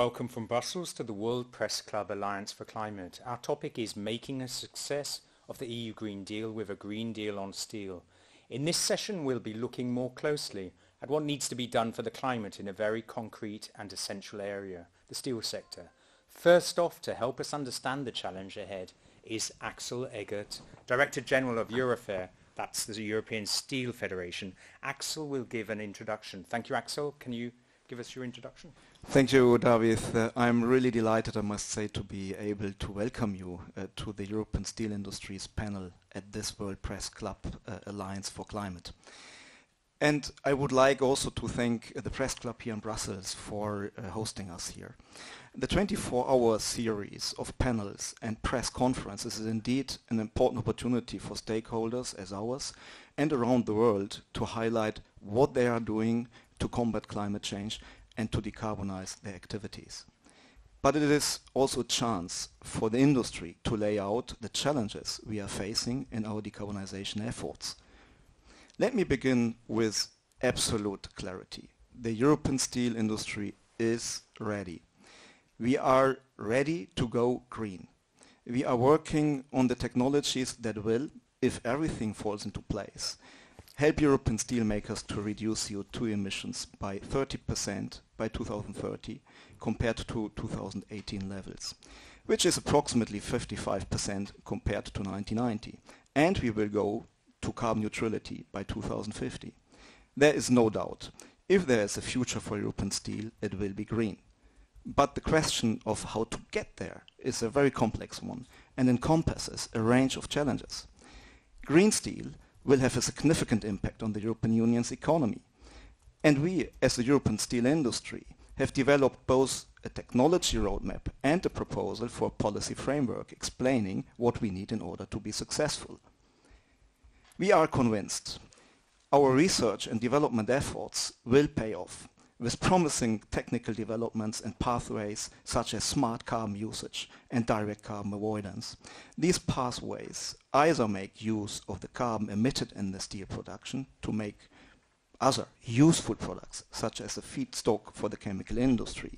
welcome from Brussels to the World Press Club Alliance for Climate. Our topic is making a success of the EU Green Deal with a Green Deal on steel. In this session we'll be looking more closely at what needs to be done for the climate in a very concrete and essential area, the steel sector. First off, to help us understand the challenge ahead, is Axel Eggert, Director General of EUROFER, that's the European Steel Federation. Axel will give an introduction. Thank you, Axel. Can you give us your introduction? Thank you, David. I'm really delighted, I must say, to be able to welcome you to the European Steel Industries panel at this World Press Club Alliance for Climate. And I would like also to thank the Press Club here in Brussels for hosting us here. The 24-hour series of panels and press conferences is indeed an important opportunity for stakeholders as ours and around the world to highlight what they are doing to combat climate change and to decarbonize their activities. But it is also a chance for the industry to lay out the challenges we are facing in our decarbonization efforts. Let me begin with absolute clarity. The European steel industry is ready. We are ready to go green. We are working on the technologies that will, if everything falls into place, help European steelmakers to reduce CO2 emissions by 30% by 2030 compared to 2018 levels, which is approximately 55% compared to 1990. And we will go to carbon neutrality by 2050. There is no doubt, if there is a future for European steel, it will be green. But the question of how to get there is a very complex one and encompasses a range of challenges. Green steel will have a significant impact on the European Union's economy. And we, as the European steel industry, have developed both a technology roadmap and a proposal for a policy framework explaining what we need in order to be successful. We are convinced our research and development efforts will pay off with promising technical developments and pathways such as smart carbon usage and direct carbon avoidance. These pathways either make use of the carbon emitted in the steel production to make other useful products, such as a feedstock for the chemical industry,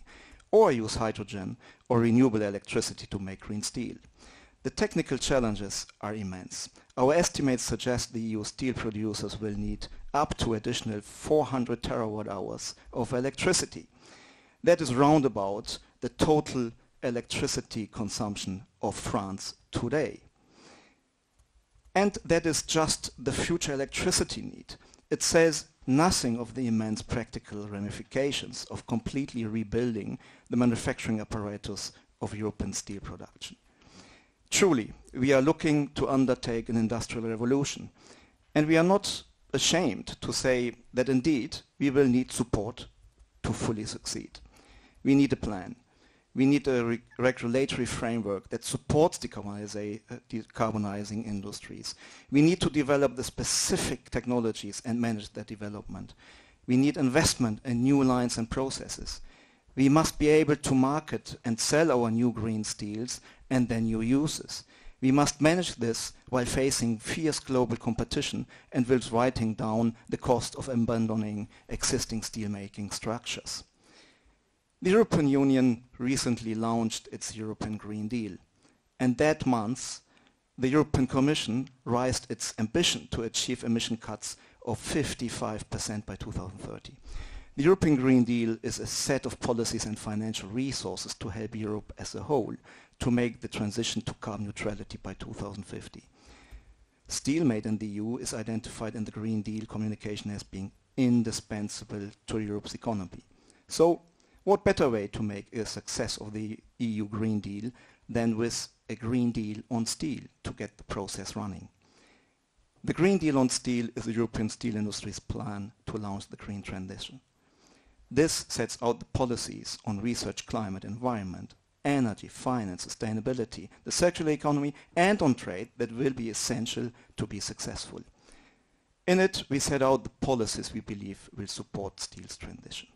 or use hydrogen or renewable electricity to make green steel. The technical challenges are immense. Our estimates suggest the EU steel producers will need up to additional 400 terawatt hours of electricity. That is roundabout the total electricity consumption of France today. And that is just the future electricity need. It says nothing of the immense practical ramifications of completely rebuilding the manufacturing apparatus of European steel production. Truly, we are looking to undertake an industrial revolution, and we are not ashamed to say that indeed we will need support to fully succeed. We need a plan. We need a regulatory framework that supports decarbonizing industries. We need to develop the specific technologies and manage their development. We need investment in new lines and processes. We must be able to market and sell our new green steels and their new uses. We must manage this while facing fierce global competition and whilst writing down the cost of abandoning existing steelmaking structures. The European Union recently launched its European Green Deal, and that month the European Commission raised its ambition to achieve emission cuts of 55% by 2030. The European Green Deal is a set of policies and financial resources to help Europe as a whole to make the transition to carbon neutrality by 2050. Steel made in the EU is identified in the Green Deal communication as being indispensable to Europe's economy. So, what better way to make a success of the EU Green Deal than with a Green Deal on steel to get the process running? The Green Deal on steel is the European steel industry's plan to launch the green transition. This sets out the policies on research, climate, environment, energy, finance, sustainability, the circular economy, and on trade that will be essential to be successful. In it, we set out the policies we believe will support steel's transition.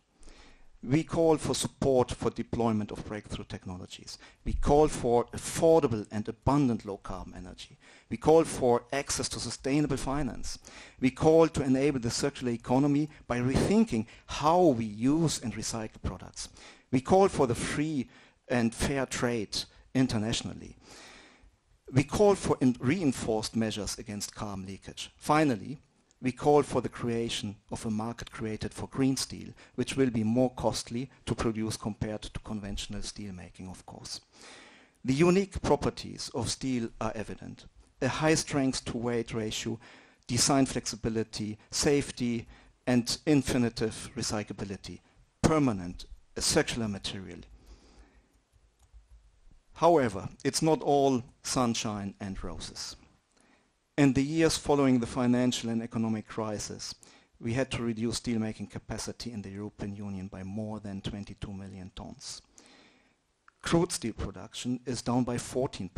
We call for support for deployment of breakthrough technologies. We call for affordable and abundant low-carbon energy. We call for access to sustainable finance. We call to enable the circular economy by rethinking how we use and recycle products. We call for the free and fair trade internationally. We call for reinforced measures against carbon leakage. Finally, we call for the creation of a market created for green steel, which will be more costly to produce compared to conventional steel making, of course. The unique properties of steel are evident. A high strength to weight ratio, design flexibility, safety, and infinitive recyclability, permanent, a circular material. However, it's not all sunshine and roses. In the years following the financial and economic crisis, we had to reduce steelmaking capacity in the European Union by more than 22 million tons. Crude steel production is down by 14%.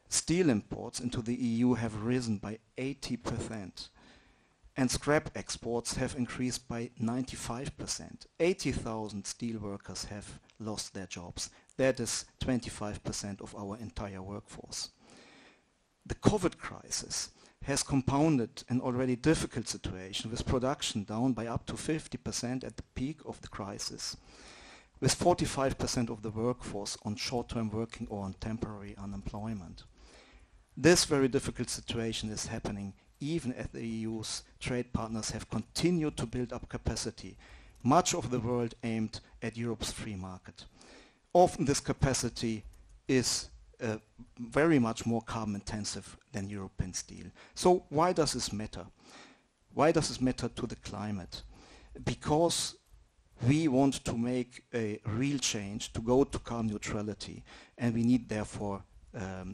Steel imports into the EU have risen by 80%. And scrap exports have increased by 95%. 80,000 steel workers have lost their jobs. That is 25% of our entire workforce. The COVID crisis has compounded an already difficult situation with production down by up to 50% at the peak of the crisis, with 45% of the workforce on short-term working or on temporary unemployment. This very difficult situation is happening even as the EU's trade partners have continued to build up capacity, much of the world aimed at Europe's free market. Often this capacity is very much more carbon intensive than European steel. So why does this matter? Why does this matter to the climate? Because we want to make a real change to go to carbon neutrality, and we need therefore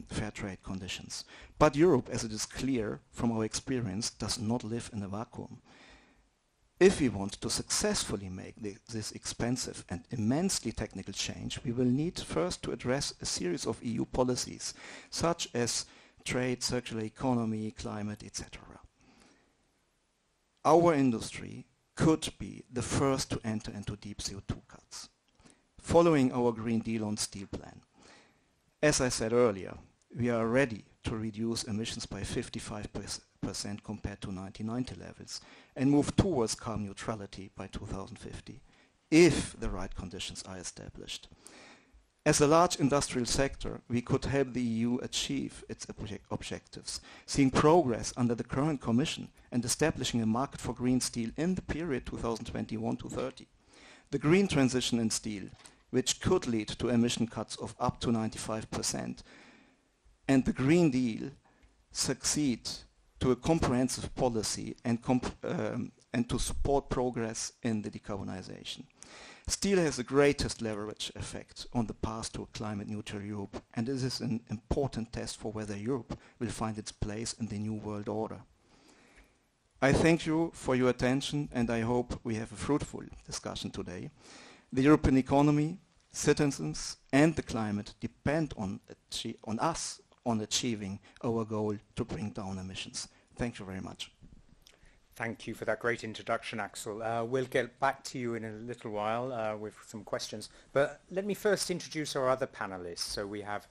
fair trade conditions. But Europe, as it is clear from our experience, does not live in a vacuum. If we want to successfully make this expensive and immensely technical change, we will need first to address a series of EU policies, such as trade, circular economy, climate, etc. Our industry could be the first to enter into deep CO2 cuts, following our Green Deal on Steel plan. As I said earlier, we are ready to reduce emissions by 55% compared to 1990 levels and move towards carbon neutrality by 2050, if the right conditions are established. As a large industrial sector, we could help the EU achieve its objectives, seeing progress under the current Commission and establishing a market for green steel in the period 2021 to 30. The green transition in steel, which could lead to emission cuts of up to 95%, and the Green Deal succeed to a comprehensive policy and to support progress in the decarbonization. Steel has the greatest leverage effect on the path to a climate neutral Europe, and this is an important test for whether Europe will find its place in the new world order. I thank you for your attention, and I hope we have a fruitful discussion today. The European economy, citizens, and the climate depend on us on achieving our goal to bring down emissions. Thank you very much. Thank you for that great introduction, Axel. We'll get back to you in a little while with some questions, but let me first introduce our other panelists. So we have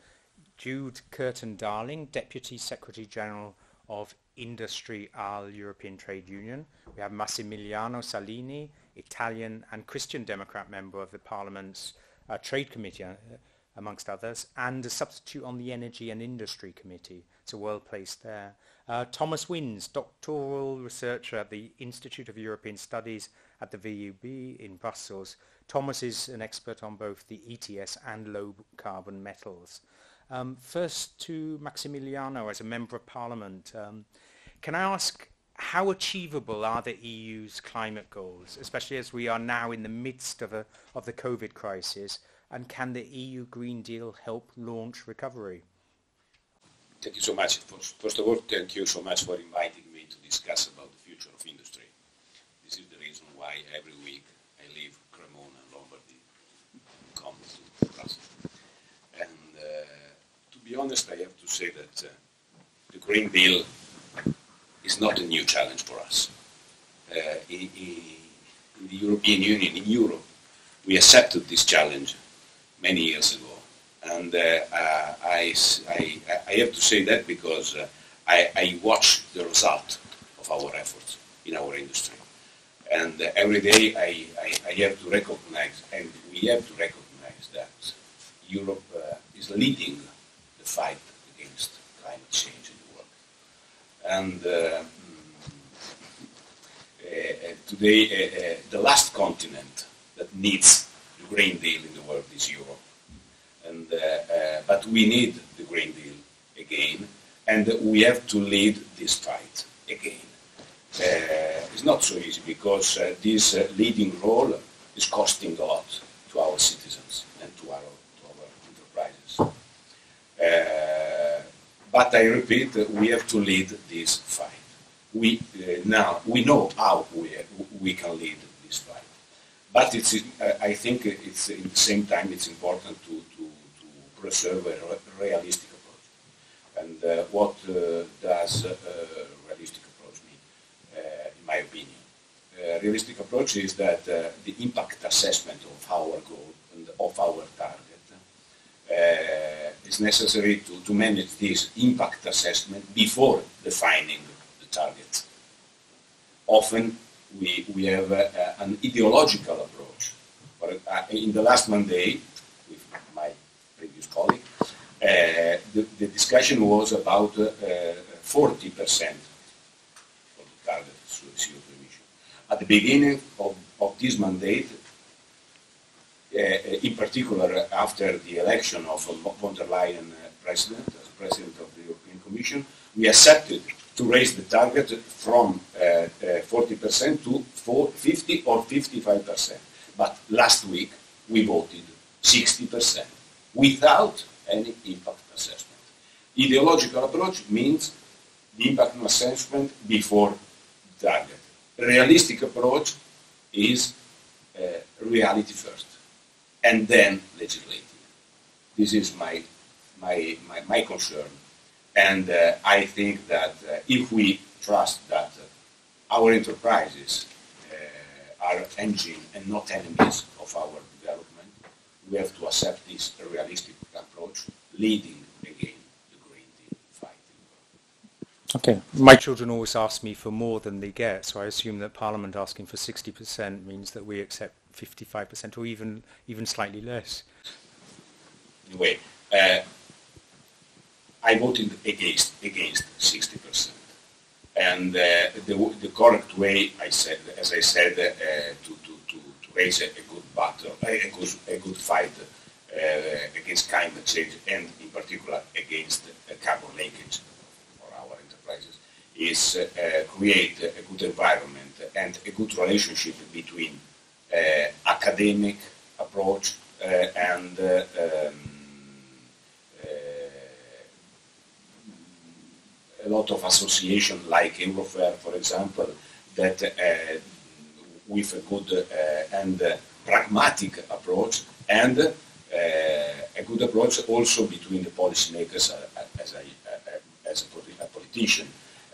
Jude Curtin-Darling, Deputy Secretary General of Industry AL European Trade Union. We have Massimiliano Salini, Italian and Christian Democrat member of the Parliament's Trade Committee, amongst others, and a substitute on the Energy and Industry Committee. So well placed there. Thomas Wins, doctoral researcher at the Institute of European Studies at the VUB in Brussels. Thomas is an expert on both the ETS and low carbon metals. First to Massimiliano as a Member of Parliament. Can I ask, how achievable are the EU's climate goals, especially as we are now in the midst of the COVID crisis, and can the EU Green Deal help launch recovery? Thank you so much. First of all, thank you so much for inviting me to discuss about the future of industry. This is the reason why every week I leave Cremona and Lombardy to come to Brussels. And to be honest, I have to say that the Green Deal is not a new challenge for us. In the European Union, in Europe, we accepted this challenge many years ago. And I have to say that because I watch the result of our efforts in our industry. And every day I have to recognize, and we have to recognize that Europe is leading the fight against climate change in the world. And today, the last continent that needs the Green Deal in the world is Europe. And, but we need the Green Deal again, and we have to lead this fight again. It's not so easy because this leading role is costing a lot to our citizens and to our enterprises. But I repeat, we have to lead this fight. We know how we can lead this fight. But it's, I think it's at the same time it's important to preserve a realistic approach. And what does realistic approach mean, in my opinion? Realistic approach is that the impact assessment of our goal and of our target is necessary to manage this impact assessment before defining the target. Often we have an ideological approach. In the last mandate, with my previous colleague, the discussion was about 40% of the target CO2 emission. At the beginning of this mandate, in particular after the election of von der Leyen as President of the European Commission, we accepted to raise the target from 40% to 50 or 55%. But last week we voted 60% without any impact assessment. Ideological approach means the impact assessment before the target. Realistic approach is reality first, and then legislating. This is my concern. And I think that if we trust that our enterprises are engine and not enemies of our development, we have to accept this realistic approach, leading again the Green Deal fight. Okay. My children always ask me for more than they get, so I assume that Parliament asking for 60% means that we accept 55% or even slightly less. Anyway, I voted against 60%, and the correct way, as I said, to raise a good battle, a good fight against climate change, and in particular against carbon leakage for our enterprises, is create a good environment and a good relationship between academic approach and a lot of associations like EUROFER, for example, that with a good and pragmatic approach, and a good approach also between the policymakers as a politician,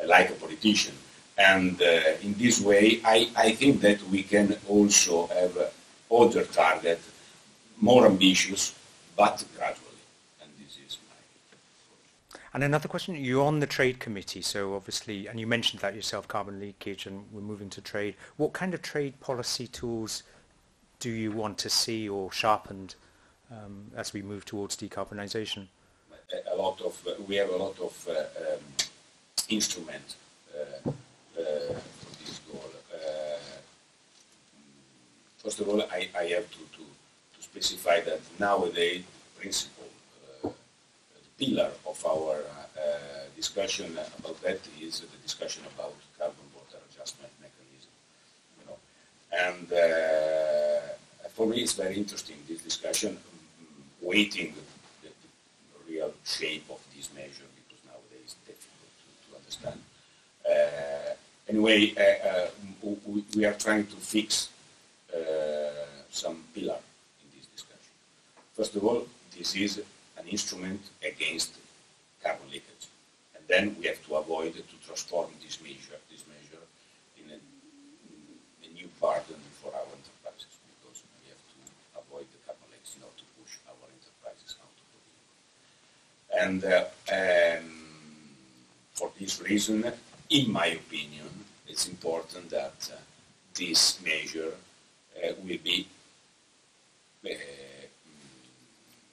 like a politician. And in this way, I think that we can also have other target, more ambitious, but gradually. And this is my approach. And another question, you're on the Trade Committee, so obviously, and you mentioned that yourself, carbon leakage, and we're moving to trade. What kind of trade policy tools do you want to see or sharpened as we move towards decarbonisation? We have a lot of instruments for this goal. First of all, I have to specify that nowadays the principle, the pillar of our discussion about that is the discussion about carbon border adjustment mechanism. And for me, it's very interesting, this discussion, waiting the real shape of this measure, because nowadays it's difficult to understand. Anyway, we are trying to fix some pillar in this discussion. First of all, this is an instrument against carbon leakage, and then we have to avoid to transform this measure in a new burden for our enterprises, because we have to avoid the carbon leakage, not to push our enterprises out of the vehicle. And for this reason, in my opinion, it's important that this measure will be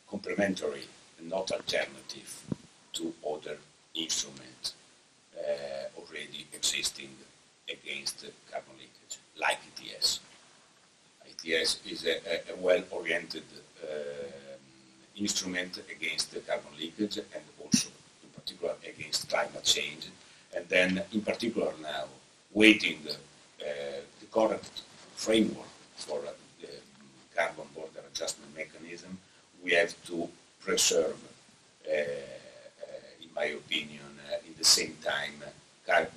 complementary and not alternative to other instruments already existing against carbon leakage, like ETS. ETS is a well-oriented instrument against the carbon leakage and also in particular against climate change. And then in particular now, waiting the correct framework for the carbon border adjustment mechanism, we have to preserve, in my opinion, in the same time,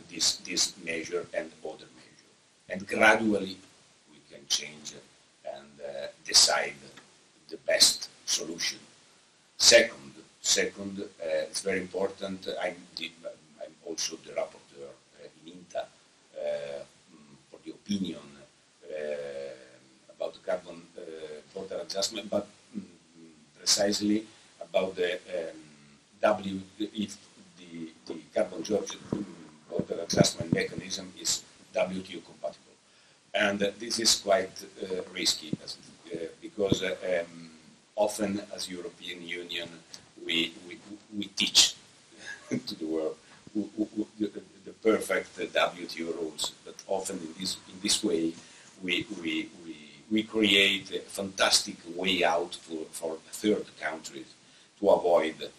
this measure and other measure. And gradually we can change and decide the best solution. Second, it's very important, I'm also the rapporteur in INTA for the opinion about the carbon border adjustment, but precisely about the if the carbon border adjustment mechanism is WTO compatible. And this is quite risky because often as European Union we teach to the world the perfect WTO rules, but often in this way we create a fantastic way out for third countries to avoid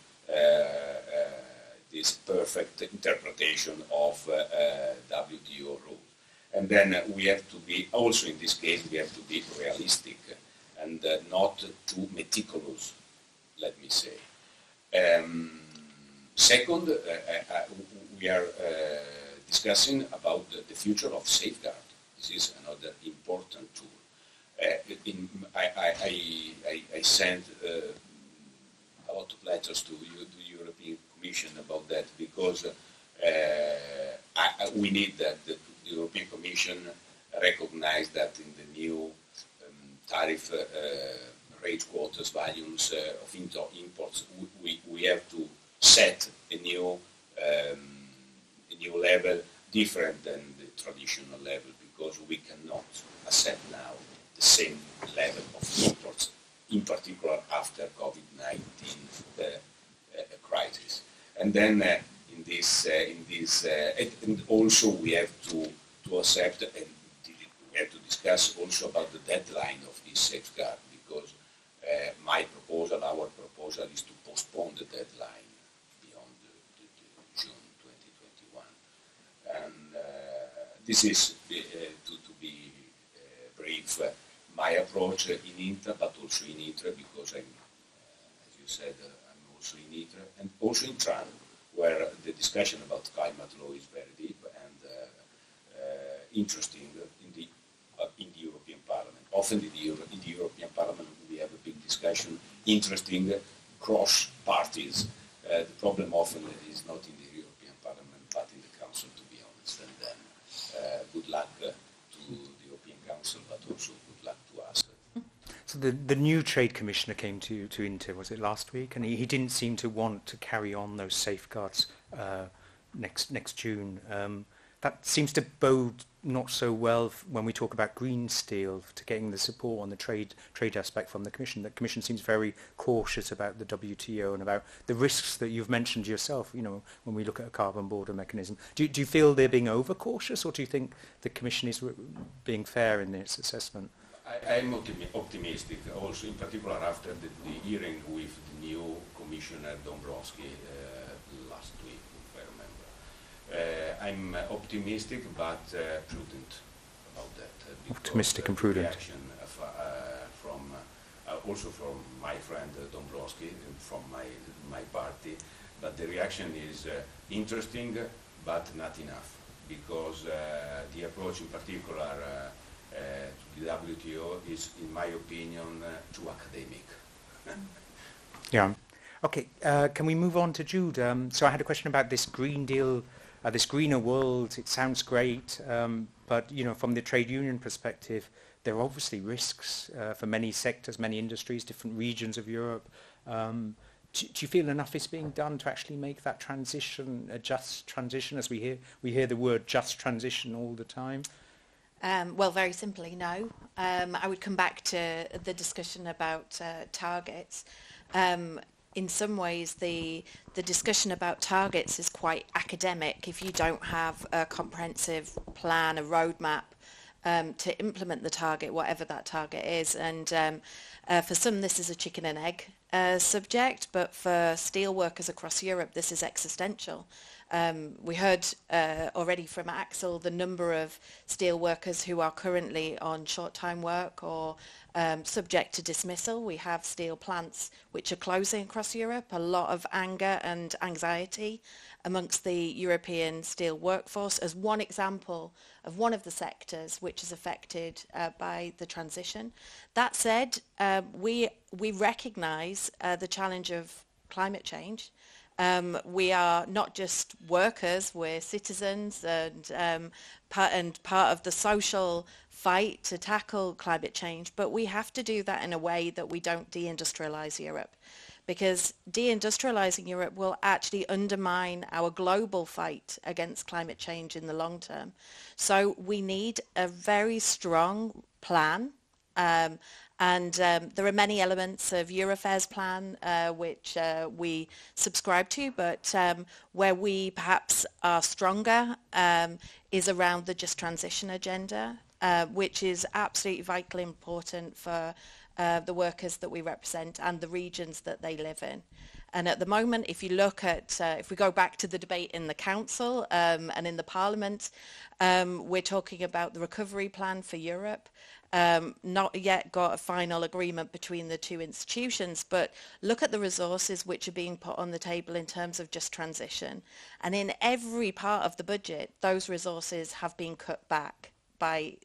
this perfect interpretation of WTO rules. And then we have to be, also in this case, we have to be realistic and not too meticulous, let me say. Second, we are discussing about the future of safeguard. This is another important tool. I sent a lot of letters to the European Commission about that because we need that the European Commission recognize that in the new tariff rate quotas volumes of imports, we have to set a new level different than the traditional level because we cannot accept now the same level of imports, in particular after COVID-19 crisis. And then in this, and also we have to accept and we have to discuss also about the deadline of this safeguard because my proposal, our proposal is to postpone the deadline beyond the June 2021. And this is, to be brief, my approach in INTA, but also in ITRE, because I'm, as you said, I'm also in ITRE, and also in TRAN, where the discussion about climate law is very deep and interesting in the European Parliament. Often in the European Parliament we have a big discussion, interesting cross parties. The problem often is not in the European Parliament, but in the Council, to be honest. And then good luck to the European Council, but also good luck to us. So the new Trade Commissioner came to INTA, was it last week? And he didn't seem to want to carry on those safeguards next June. That seems to bode not so well when we talk about green steel, to getting the support on the trade aspect from the Commission. The Commission seems very cautious about the WTO and about the risks that you've mentioned yourself, you know, when we look at a carbon border mechanism. Do you feel they're being over-cautious, or do you think the Commission is being fair in its assessment? I'm optimistic, also in particular after the hearing with the new Commissioner Dombrovskis last week, if I remember. I'm optimistic but prudent about that. Optimistic and prudent. Reaction from also from my friend Dombrovskis, from my party, but the reaction is interesting but not enough, because the approach in particular to the WTO is, in my opinion, too academic. Yeah. Okay, can we move on to Jude? So I had a question about this Green Deal, this greener world. It sounds great, but you know, from the trade union perspective, there are obviously risks for many sectors, many industries, different regions of Europe. Do you feel enough is being done to actually make that transition a just transition, as we hear the word just transition all the time? Well, very simply, no. I would come back to the discussion about targets. In some ways, the discussion about targets is quite academic if you don't have a comprehensive plan, a roadmap to implement the target, whatever that target is. And for some, this is a chicken and egg subject, but for steel workers across Europe, this is existential. We heard already from Axel the number of steel workers who are currently on short-time work or subject to dismissal. We have steel plants which are closing across Europe, a lot of anger and anxiety amongst the European steel workforce as one example of one of the sectors which is affected by the transition. That said, we recognise the challenge of climate change. We are not just workers, we're citizens and part of the social fight to tackle climate change, but we have to do that in a way that we don't deindustrialise Europe, because deindustrialising Europe will actually undermine our global fight against climate change in the long term. So we need a very strong plan. And there are many elements of EUROFER's plan which we subscribe to, but where we perhaps are stronger is around the Just Transition agenda, which is absolutely vitally important for the workers that we represent and the regions that they live in. And at the moment, if you look at, if we go back to the debate in the Council and in the Parliament, we're talking about the recovery plan for Europe. Not yet got a final agreement between the two institutions, but look at the resources which are being put on the table in terms of Just Transition. And in every part of the budget, those resources have been cut back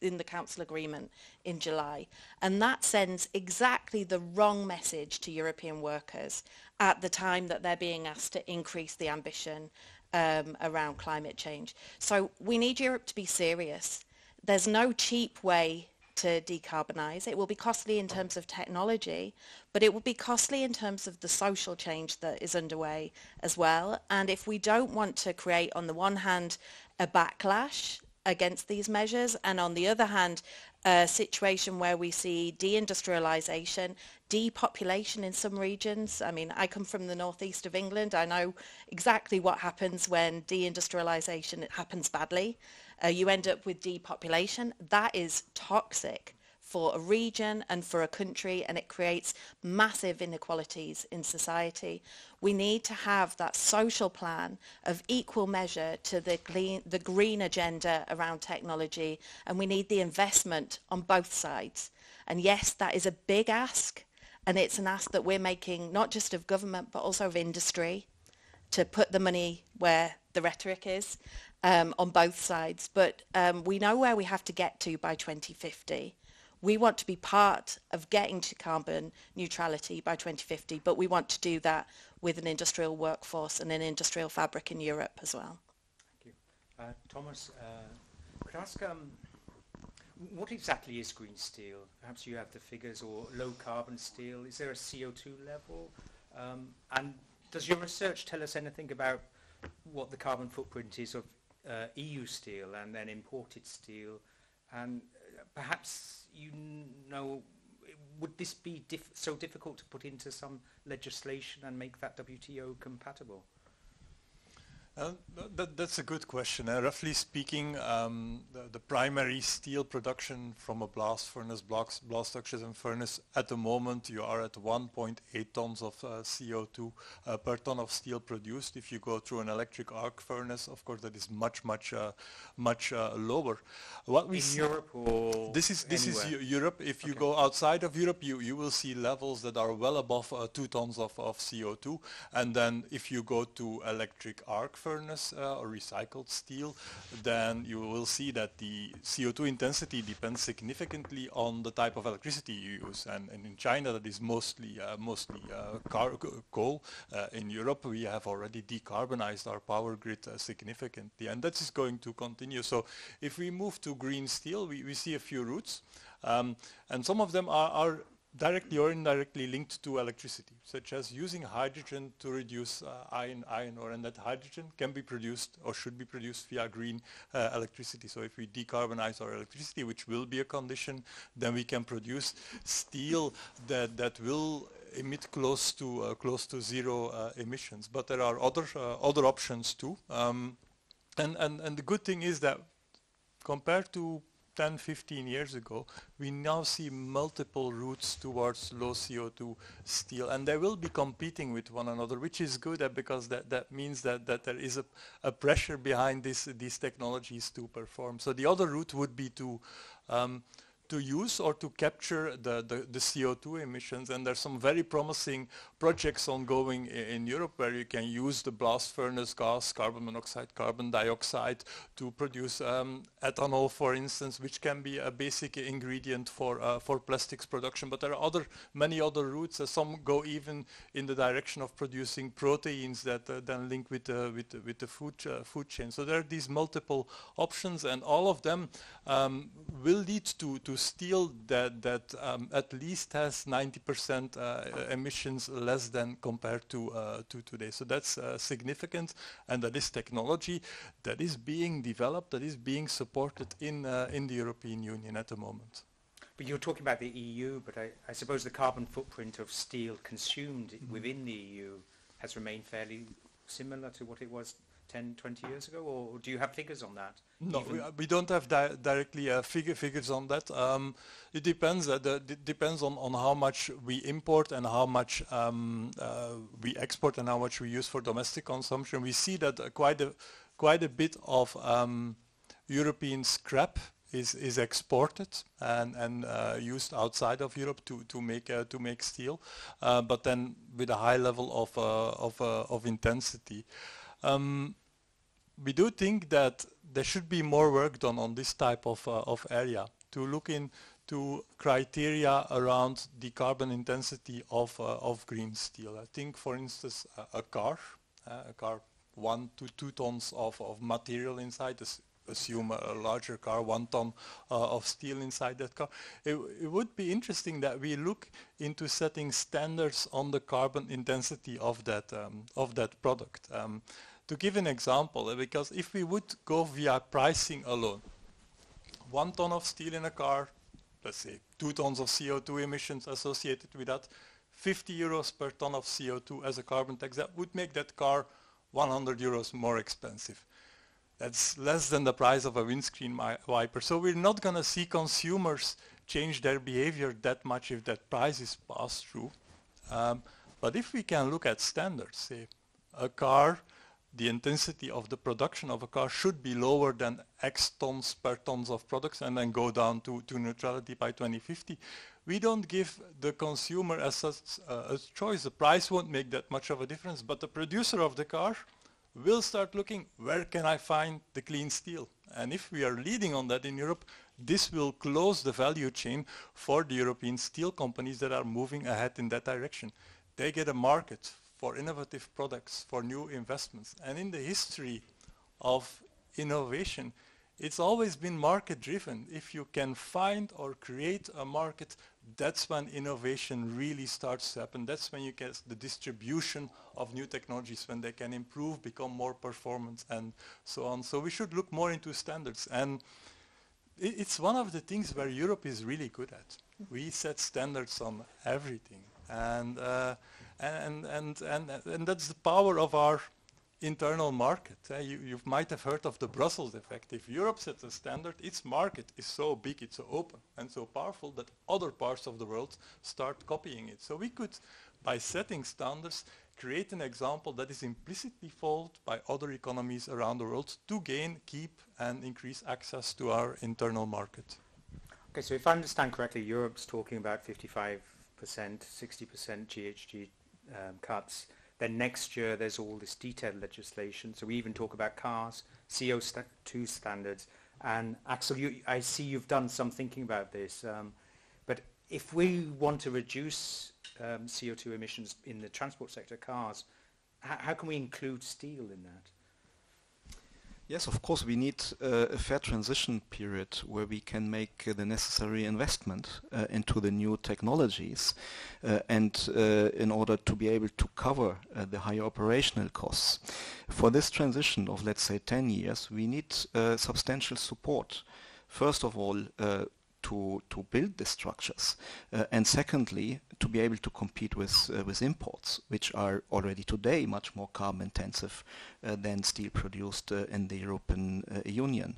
in the Council agreement in July. And that sends exactly the wrong message to European workers at the time that they're being asked to increase the ambition around climate change. So we need Europe to be serious. There's no cheap way to decarbonise. It will be costly in terms of technology, but it will be costly in terms of the social change that is underway as well. And if we don't want to create, on the one hand, a backlash against these measures, and on the other hand, a situation where we see deindustrialisation, depopulation in some regions. I mean, I come from the northeast of England. I know exactly what happens when deindustrialisation happens badly. You end up with depopulation. That is toxic for a region and for a country, and it creates massive inequalities in society. We need to have that social plan of equal measure to the green agenda around technology, and we need the investment on both sides. And yes, that is a big ask, and it's an ask that we're making not just of government but also of industry to put the money where the rhetoric is on both sides. But we know where we have to get to by 2050. We want to be part of getting to carbon neutrality by 2050, but we want to do that with an industrial workforce and an industrial fabric in Europe as well. Thank you. Thomas, could I ask, what exactly is green steel? Perhaps you have the figures, or low carbon steel. Is there a CO2 level? And does your research tell us anything about what the carbon footprint is of EU steel and then imported steel? And perhaps, you know, would this be so difficult to put into some legislation and make that WTO compatible? That's a good question. Roughly speaking, the primary steel production from a blast furnace, blast oxygen furnace, at the moment you are at 1.8 tons of CO2 per ton of steel produced. If you go through an electric arc furnace, of course that is much lower. What we in Europe, or this is Europe. If you go outside of Europe, you will see levels that are well above 2 tons of CO2. And then if you go to electric arc furnace or recycled steel, then you will see that the CO2 intensity depends significantly on the type of electricity you use. And in China, that is mostly coal. In Europe, we have already decarbonized our power grid significantly, and that is going to continue. So if we move to green steel, we see a few routes, and some of them are directly or indirectly linked to electricity, such as using hydrogen to reduce iron ore, and that hydrogen can be produced or should be produced via green electricity. So if we decarbonize our electricity, which will be a condition, then we can produce steel that will emit close to zero emissions. But there are other options too, and the good thing is that compared to 10, 15 years ago, we now see multiple routes towards low CO2 steel, and they will be competing with one another, which is good because that means that there is a pressure behind these technologies to perform. So the other route would be to use or to capture the CO2 emissions, and there's some very promising projects ongoing in Europe where you can use the blast furnace gas, carbon monoxide, carbon dioxide to produce ethanol, for instance, which can be a basic ingredient for plastics production. But there are many other routes. Some go even in the direction of producing proteins that then link with the food chain. So there are these multiple options, and all of them will lead to steel that at least has 90% emissions less than compared to today. So that's significant, and that is technology that is being developed, that is being supported in the European Union at the moment. But you're talking about the EU, but I suppose the carbon footprint of steel consumed within the EU has remained fairly similar to what it was 10, 20 years ago, or do you have figures on that? No, we don't have directly figures on that. It depends. It depends on how much we import and how much we export and how much we use for domestic consumption. We see that quite a bit of European scrap is exported and used outside of Europe to make steel, but then with a high level of intensity. We do think that there should be more work done on this type of area to look into criteria around the carbon intensity of green steel. I think, for instance, a car 1 to 2 tons of material inside. Assume a larger car, 1 ton of steel inside that car. It would be interesting that we look into setting standards on the carbon intensity of that product. To give an example, because if we would go via pricing alone, 1 ton of steel in a car, let's say 2 tons of CO2 emissions associated with that, 50 euros per ton of CO2 as a carbon tax, that would make that car 100 euros more expensive. That's less than the price of a windscreen wiper. So we're not going to see consumers change their behavior that much if that price is passed through. But if we can look at standards, say a car, the intensity of the production of a car should be lower than X tons per tons of products and then go down to neutrality by 2050. We don't give the consumer as such a choice. The price won't make that much of a difference, but the producer of the car will start looking, where can I find the clean steel? And if we are leading on that in Europe, this will close the value chain for the European steel companies that are moving ahead in that direction. They get a market for innovative products, for new investments. And in the history of innovation, it's always been market driven. If you can find or create a market, that's when innovation really starts to happen. That's when you get the distribution of new technologies, when they can improve, become more performant, and so on. So we should look more into standards. And it's one of the things where Europe is really good at. We set standards on everything. And that's the power of our internal market. You might have heard of the Brussels effect. If Europe sets a standard, its market is so big, it's so open and so powerful that other parts of the world start copying it. So we could, by setting standards, create an example that is implicitly followed by other economies around the world to gain, keep, and increase access to our internal market. Okay, so if I understand correctly, Europe's talking about 55%, 60% GHG cuts. Then next year there's all this detailed legislation. So we even talk about cars, CO2 standards. And Axel, I see you've done some thinking about this. But if we want to reduce CO2 emissions in the transport sector, cars, how can we include steel in that? Yes, of course, we need a fair transition period where we can make the necessary investment into the new technologies and in order to be able to cover the higher operational costs. For this transition of, let's say, 10 years, we need substantial support. First of all, to build the structures, and secondly, to be able to compete with imports, which are already today much more carbon intensive than steel produced in the European Union.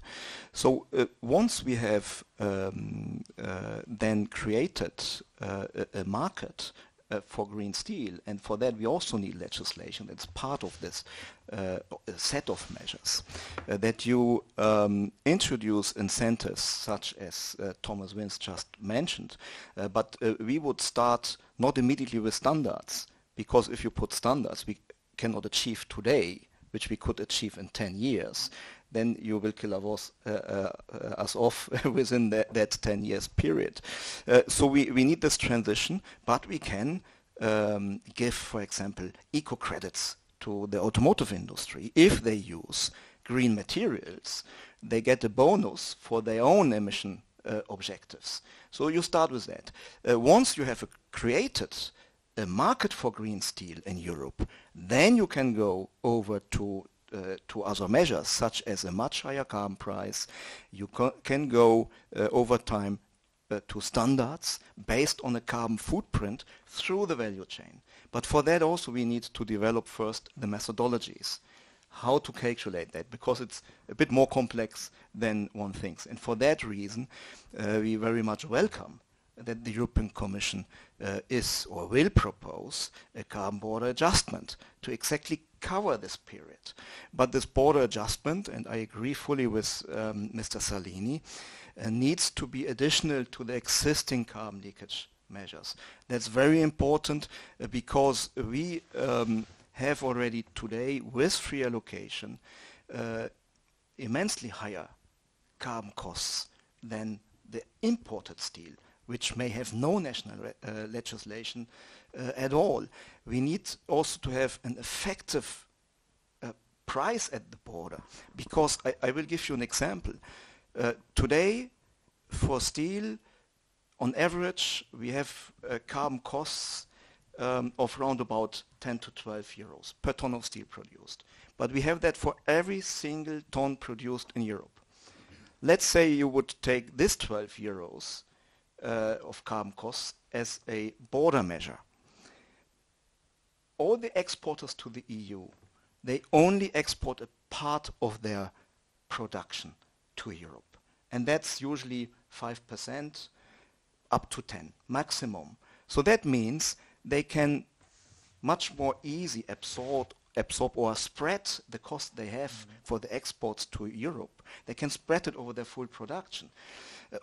So once we have then created a market for green steel, and for that we also need legislation that's part of this set of measures, that you introduce incentives such as Thomas Vince just mentioned, but we would start not immediately with standards, because if you put standards we cannot achieve today, which we could achieve in 10 years, then you will kill us off within that 10 years period. So we need this transition, but we can give, for example, eco-credits to the automotive industry. If they use green materials, they get a bonus for their own emission objectives. So you start with that. Once you have created a market for green steel in Europe, then you can go over to other measures, such as a much higher carbon price. You can go over time to standards based on a carbon footprint through the value chain. But for that also we need to develop first the methodologies, how to calculate that, because it's a bit more complex than one thinks. And for that reason, we very much welcome that the European Commission is or will propose a carbon border adjustment to exactly cover this period. But this border adjustment, and I agree fully with Mr. Salini, needs to be additional to the existing carbon leakage measures. That's very important because we have already today, with free allocation, immensely higher carbon costs than the imported steel, which may have no national legislation at all. We need also to have an effective price at the border, because I will give you an example. Today, for steel, on average, we have carbon costs of around about 10 to 12 euros per ton of steel produced. But we have that for every single ton produced in Europe. Let's say you would take this 12 euros of carbon costs as a border measure. All the exporters to the EU, they only export a part of their production to Europe. And that's usually 5%, up to 10 maximum. So that means they can much more easily absorb or spread the cost they have for the exports to Europe. They can spread it over their full production.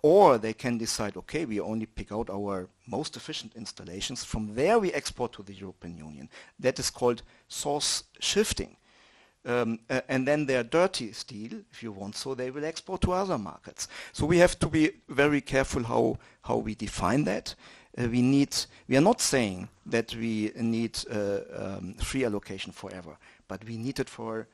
Or they can decide, okay, we only pick out our most efficient installations. From there we export to the European Union. That is called source shifting. And then their dirty steel, if you want so, they will export to other markets. So we have to be very careful how we define that. We are not saying that we need free allocation forever, but we need it for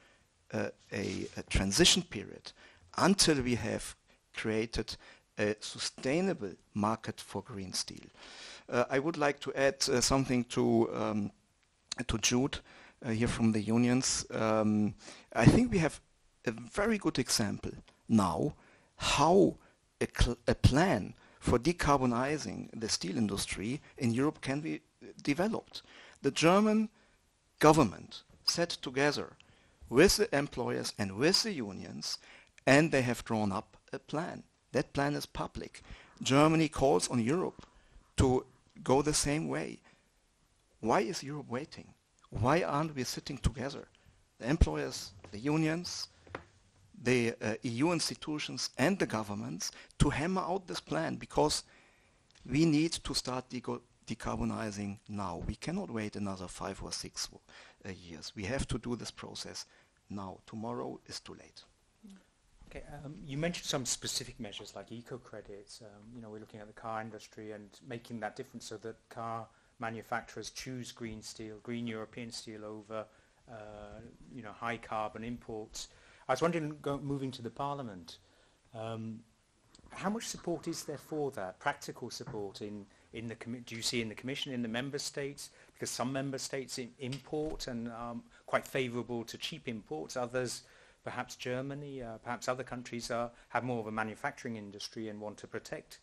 a transition period until we have created a sustainable market for green steel. I would like to add something to Jude here from the unions. I think we have a very good example now how a plan for decarbonizing the steel industry in Europe can be developed. The German government sat together with the employers and with the unions, and they have drawn up a plan. That plan is public. Germany calls on Europe to go the same way. Why is Europe waiting? Why aren't we sitting together? The employers, the unions, the EU institutions and the governments to hammer out this plan, because we need to start decarbonizing now. We cannot wait another 5 or 6 years. We have to do this process now. Tomorrow is too late. Okay, you mentioned some specific measures like eco-credits. We're looking at the car industry and making that difference so that car manufacturers choose green steel, green European steel over high carbon imports. I was wondering, moving to the Parliament, how much support is there for that, practical support in the do you see in the Commission, in the Member States? Because some Member States import and quite favourable to cheap imports, others, perhaps Germany, perhaps other countries have more of a manufacturing industry and want to protect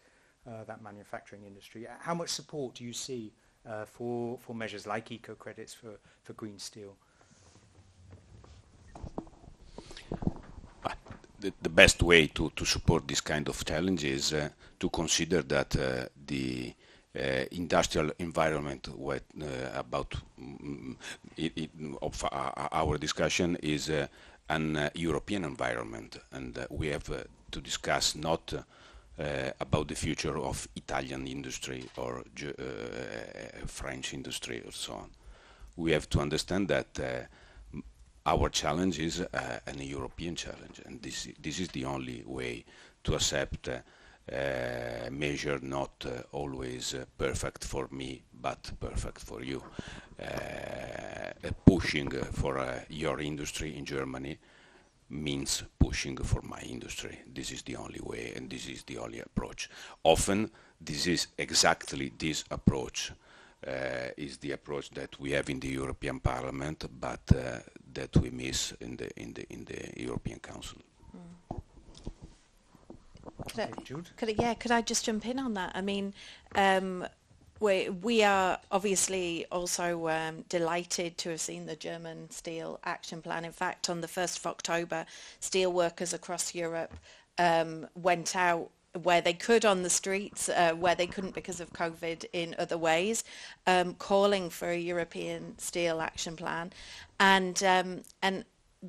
that manufacturing industry. How much support do you see for measures like eco-credits for green steel? The best way to support this kind of challenge is to consider that the industrial environment of our discussion is an European environment, and we have to discuss not about the future of Italian industry or French industry or so on. We have to understand that our challenge is an European challenge, and this is the only way to accept a measure not always perfect for me, but perfect for you. Pushing for your industry in Germany means pushing for my industry. This is the only way, and this is the only approach. Often, this is exactly this approach is the approach that we have in the European Parliament, but that we miss in the European Council. Could I just jump in on that? I mean, we are obviously also delighted to have seen the German Steel Action Plan. In fact, on the 1st of October, steel workers across Europe went out where they could on the streets, where they couldn't because of COVID in other ways, calling for a European Steel Action Plan. And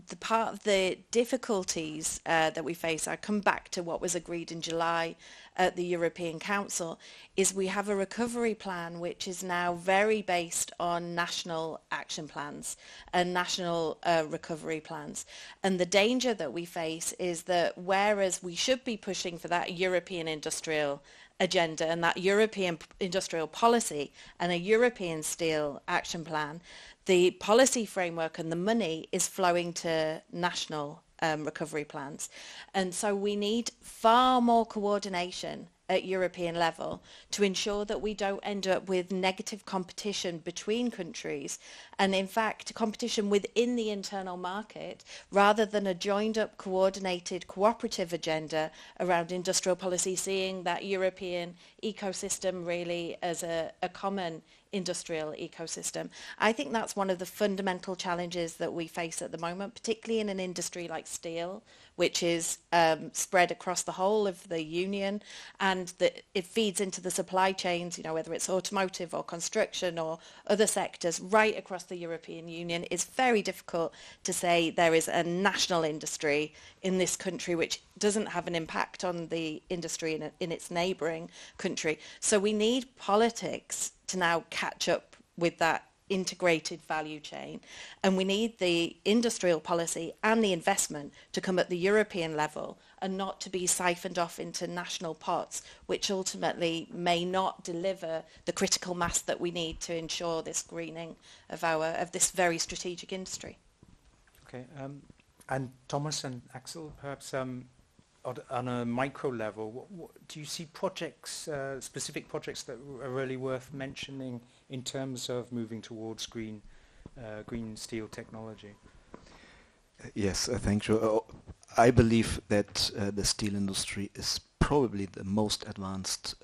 the part of the difficulties that we face, I come back to what was agreed in July at the European Council, is we have a recovery plan which is now very based on national action plans and national recovery plans. And the danger that we face is that whereas we should be pushing for that European industrial agenda and that European industrial policy and a European steel action plan, the policy framework and the money is flowing to national recovery plans. And so we need far more coordination at European level to ensure that we don't end up with negative competition between countries and in fact competition within the internal market rather than a joined up, coordinated, cooperative agenda around industrial policy, seeing that European ecosystem really as a common industrial ecosystem. I think that's one of the fundamental challenges that we face at the moment, particularly in an industry like steel, which is spread across the whole of the union, and that it feeds into the supply chains, you know, whether it's automotive or construction or other sectors right across the European Union. It's very difficult to say there is a national industry in this country which doesn't have an impact on the industry in its neighbouring country. So we need politics to now catch up with that integrated value chain, and we need the industrial policy and the investment to come at the European level and not to be siphoned off into national pots, which ultimately may not deliver the critical mass that we need to ensure this greening of this very strategic industry. Okay, and Thomas and Axel, perhaps on a micro level, do you see projects, specific projects that are really worth mentioning in terms of moving towards green steel technology? Yes, thank you. I believe that the steel industry is probably the most advanced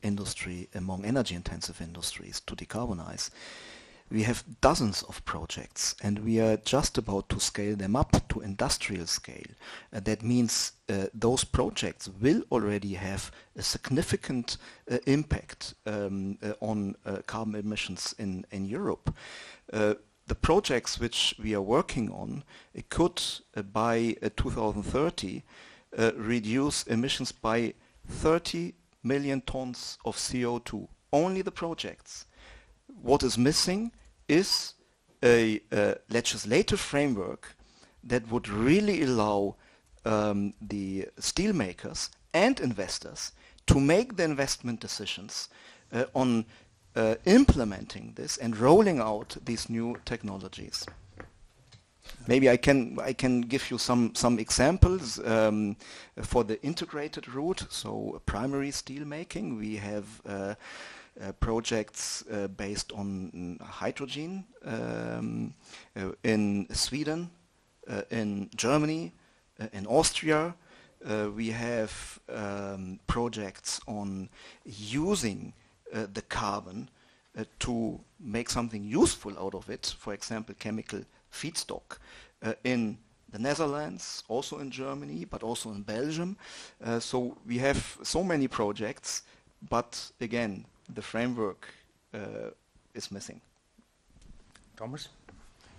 industry among energy-intensive industries to decarbonize. We have dozens of projects and we are just about to scale them up to industrial scale. That means those projects will already have a significant impact on carbon emissions in Europe. The projects which we are working on could by 2030 reduce emissions by 30 million tons of CO2. Only the projects. What is missing is a legislative framework that would really allow the steel makers and investors to make the investment decisions on implementing this and rolling out these new technologies. Maybe I can give you some examples for the integrated route. So primary steel making, we have projects based on hydrogen in Sweden, in Germany, in Austria. We have projects on using the carbon to make something useful out of it, for example, chemical feedstock in the Netherlands, also in Germany, but also in Belgium. So we have so many projects, but again, the framework is missing. Thomas?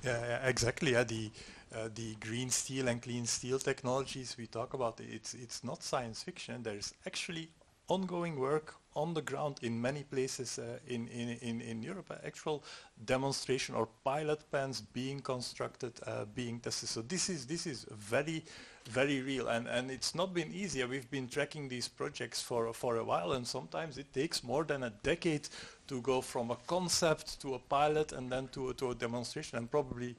Yeah, exactly. Yeah, the green steel and clean steel technologies we talk about, it's not science fiction. There's actually ongoing work on the ground in many places in Europe, actual demonstration or pilot plants being constructed, being tested. So this is very, very real, and it's not been easy. We've been tracking these projects for a while, and sometimes it takes more than a decade to go from a concept to a pilot and then to a demonstration, and probably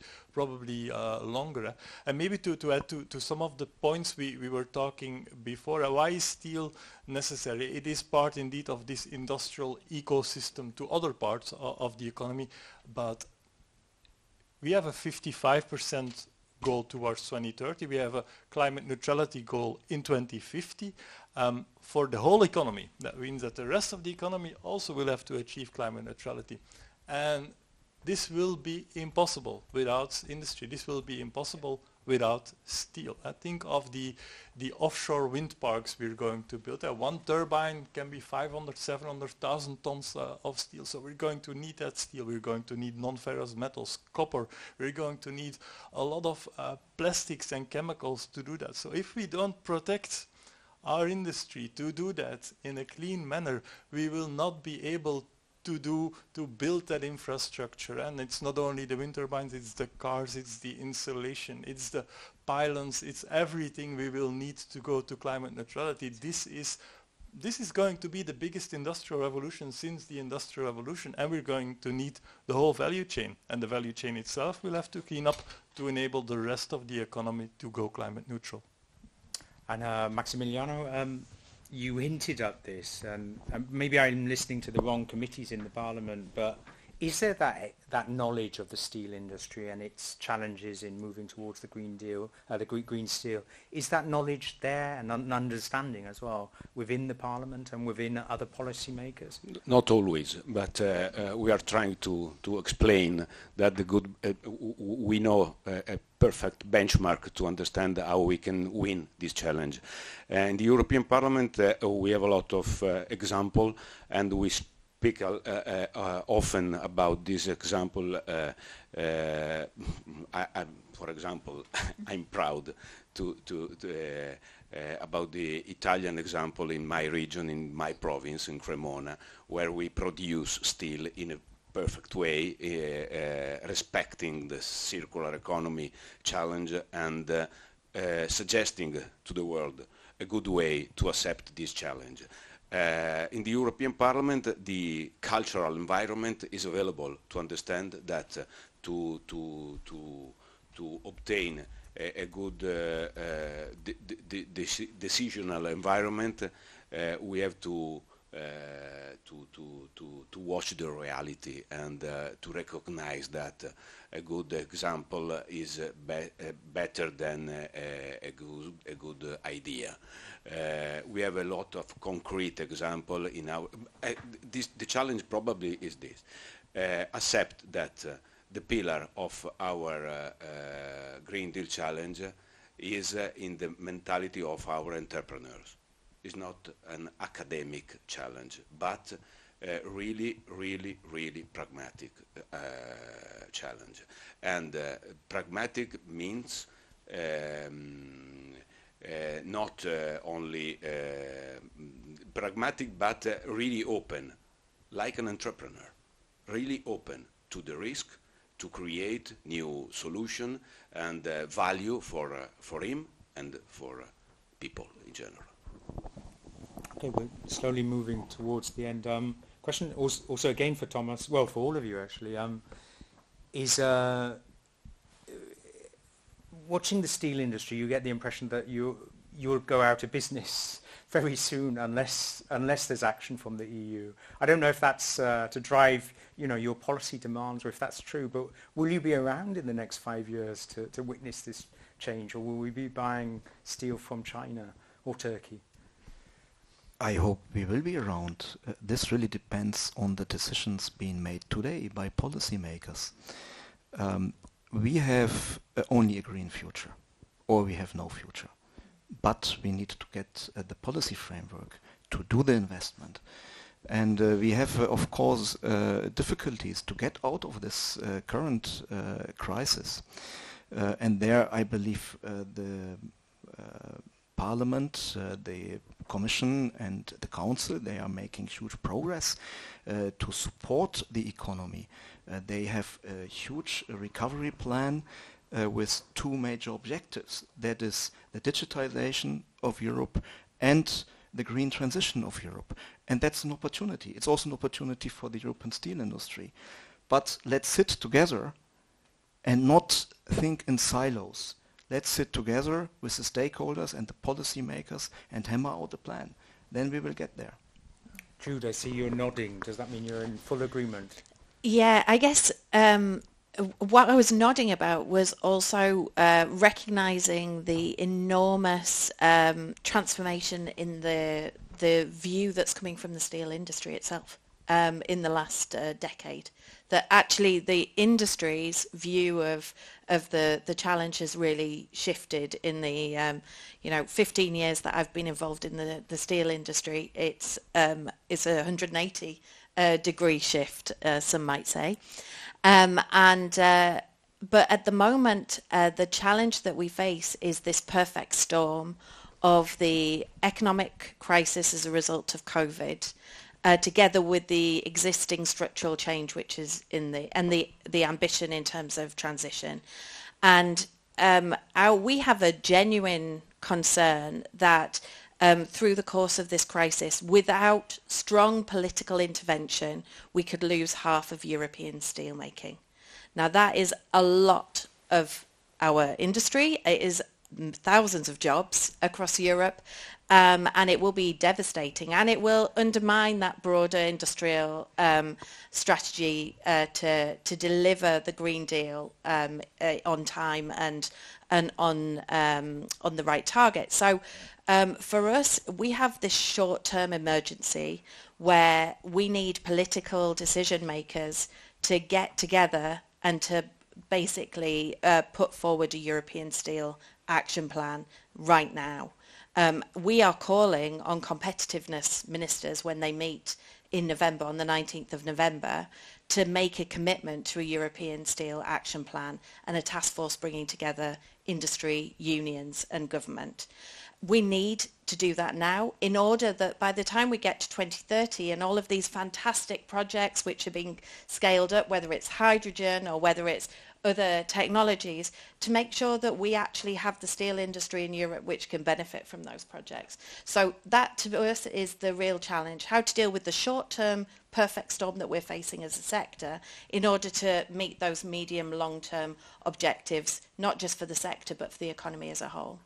longer. And maybe to add to some of the points we were talking before, why is steel necessary? It is part indeed of this industrial ecosystem to other parts of the economy, but we have a 55% goal towards 2030. We have a climate neutrality goal in 2050 for the whole economy. That means that the rest of the economy also will have to achieve climate neutrality. And this will be impossible without industry. This will be impossible without steel. I think of the offshore wind parks we're going to build. One turbine can be 500, 700,000 tons of steel. So we're going to need that steel. We're going to need non-ferrous metals, copper. We're going to need a lot of plastics and chemicals to do that. So if we don't protect our industry to do that in a clean manner, we will not be able to build that infrastructure. And it's not only the wind turbines, it's the cars, it's the insulation, it's the pylons, it's everything we will need to go to climate neutrality. This is going to be the biggest industrial revolution since the Industrial Revolution, and we're going to need the whole value chain. And the value chain itself will have to clean up to enable the rest of the economy to go climate neutral. And Maximiliano, you hinted at this, and maybe I'm listening to the wrong committees in the Parliament, but is there that knowledge of the steel industry and its challenges in moving towards the Green Deal, the green steel? Is that knowledge there and an understanding as well within the Parliament and within other policymakers? Not always, but we are trying to explain that we know a perfect benchmark to understand how we can win this challenge. In the European Parliament, we have a lot of example, and we speak often about this example. For example, I'm proud about the Italian example in my region, in my province, in Cremona, where we produce steel in a perfect way, respecting the circular economy challenge and suggesting to the world a good way to accept this challenge. In the European Parliament, the cultural environment is available to understand that to obtain a good decisional environment, we have to watch the reality and to recognize that a good example is better than a good idea. We have a lot of concrete example in our. The challenge probably is this: accept that the pillar of our Green Deal challenge is in the mentality of our entrepreneurs. It's not an academic challenge, but really pragmatic challenge. And pragmatic means not only pragmatic, but really open, like an entrepreneur, really open to the risk, to create new solution and value for him and for people in general. Okay, we're slowly moving towards the end. Question also again for Thomas, well, for all of you actually, is watching the steel industry, you get the impression that you'll go out of business very soon unless there's action from the EU. I don't know if that's to drive your policy demands or if that's true, but will you be around in the next 5 years to witness this change, or will we be buying steel from China or Turkey? I hope we will be around. This really depends on the decisions being made today by policymakers. We have only a green future, or we have no future. But we need to get the policy framework to do the investment. And we have, of course, difficulties to get out of this current crisis. And there, I believe, the Parliament, the Commission and the Council, they are making huge progress to support the economy. They have a huge recovery plan with two major objectives. That is the digitization of Europe and the green transition of Europe. And that's an opportunity. It's also an opportunity for the European steel industry. But let's sit together and not think in silos. Let's sit together with the stakeholders and the policymakers and hammer out a plan. Then we will get there. Jude, I see you're nodding. Does that mean you're in full agreement? Yeah, I guess what I was nodding about was also recognising the enormous transformation in the view that's coming from the steel industry itself in the last decade. That actually the industry's view of the challenge has really shifted in the 15 years that I've been involved in the steel industry. It's a 180 degree shift, some might say. But at the moment, the challenge that we face is this perfect storm of the economic crisis as a result of COVID, together with the existing structural change, which is the ambition in terms of transition. And we have a genuine concern that through the course of this crisis, without strong political intervention, we could lose half of European steelmaking. Now that is a lot of our industry. It is thousands of jobs across Europe, and it will be devastating, and it will undermine that broader industrial strategy to deliver the Green Deal on time and on the right target. So for us, we have this short-term emergency where we need political decision makers to get together and to basically put forward a European steel action plan right now. We are calling on competitiveness ministers when they meet in November, on the 19th of November, to make a commitment to a European steel action plan and a task force bringing together industry, unions and government. We need to do that now in order that by the time we get to 2030 and all of these fantastic projects which are being scaled up, whether it's hydrogen or whether it's other technologies, to make sure that we actually have the steel industry in Europe which can benefit from those projects. So that to us is the real challenge, how to deal with the short-term perfect storm that we're facing as a sector in order to meet those medium long-term objectives, not just for the sector but for the economy as a whole.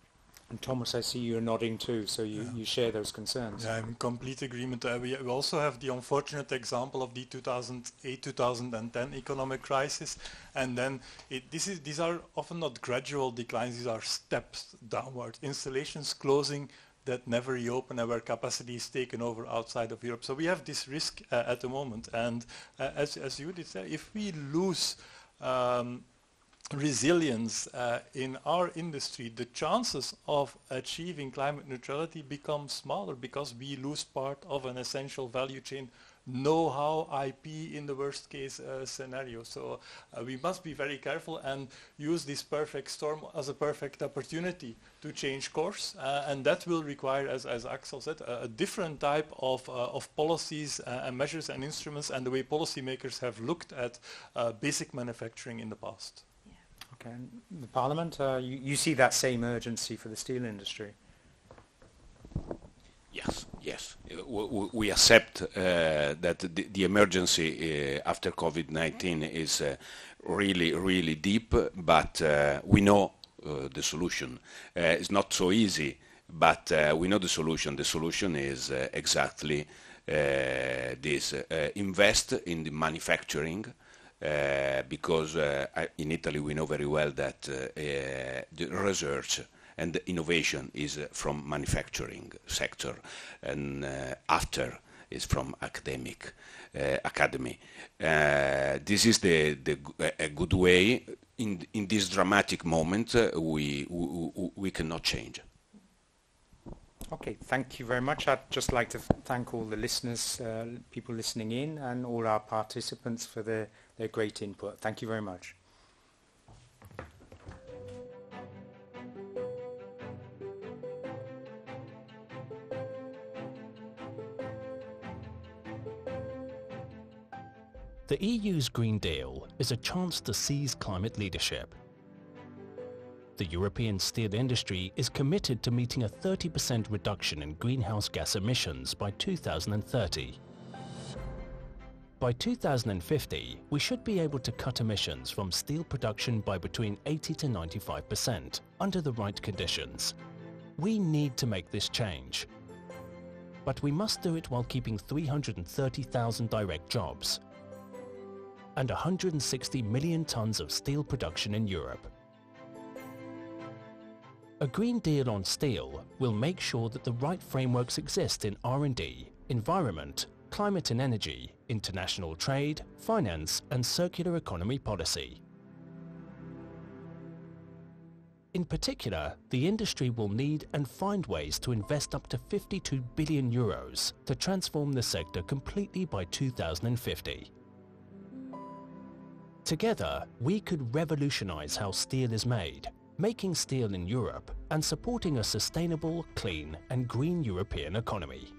And Thomas, I see you're nodding too, so you share those concerns. Yeah, I'm in complete agreement. We also have the unfortunate example of the 2008-2010 economic crisis, and then these are often not gradual declines, these are steps downward. Installations closing that never reopen and where capacity is taken over outside of Europe. So we have this risk at the moment, and as Judith said, if we lose resilience in our industry, the chances of achieving climate neutrality become smaller because we lose part of an essential value chain, know-how, IP in the worst case scenario. So we must be very careful and use this perfect storm as a perfect opportunity to change course, and that will require, as Axel said, a different type of policies and measures and instruments, and the way policymakers have looked at basic manufacturing in the past. Okay, and the Parliament, you see that same urgency for the steel industry? Yes. We accept that the emergency after COVID-19 is really, really deep, but we know the solution. It's not so easy, but we know the solution. The solution is exactly this. Invest in the manufacturing, because in Italy we know very well that the research and the innovation is from manufacturing sector, and after is from academy. This is a good way. In this dramatic moment, we cannot change. Okay, thank you very much. I'd just like to thank all the listeners, people listening in, and all our participants for their great input. Thank you very much. The EU's Green Deal is a chance to seize climate leadership. The European steel industry is committed to meeting a 30% reduction in greenhouse gas emissions by 2030. By 2050, we should be able to cut emissions from steel production by between 80 to 95% under the right conditions. We need to make this change. But we must do it while keeping 330,000 direct jobs and 160 million tons of steel production in Europe. A Green Deal on steel will make sure that the right frameworks exist in R&D, environment, climate and energy, international trade, finance and circular economy policy. In particular, the industry will need and find ways to invest up to 52 billion euros to transform the sector completely by 2050. Together, we could revolutionize how steel is made, making steel in Europe and supporting a sustainable, clean and green European economy.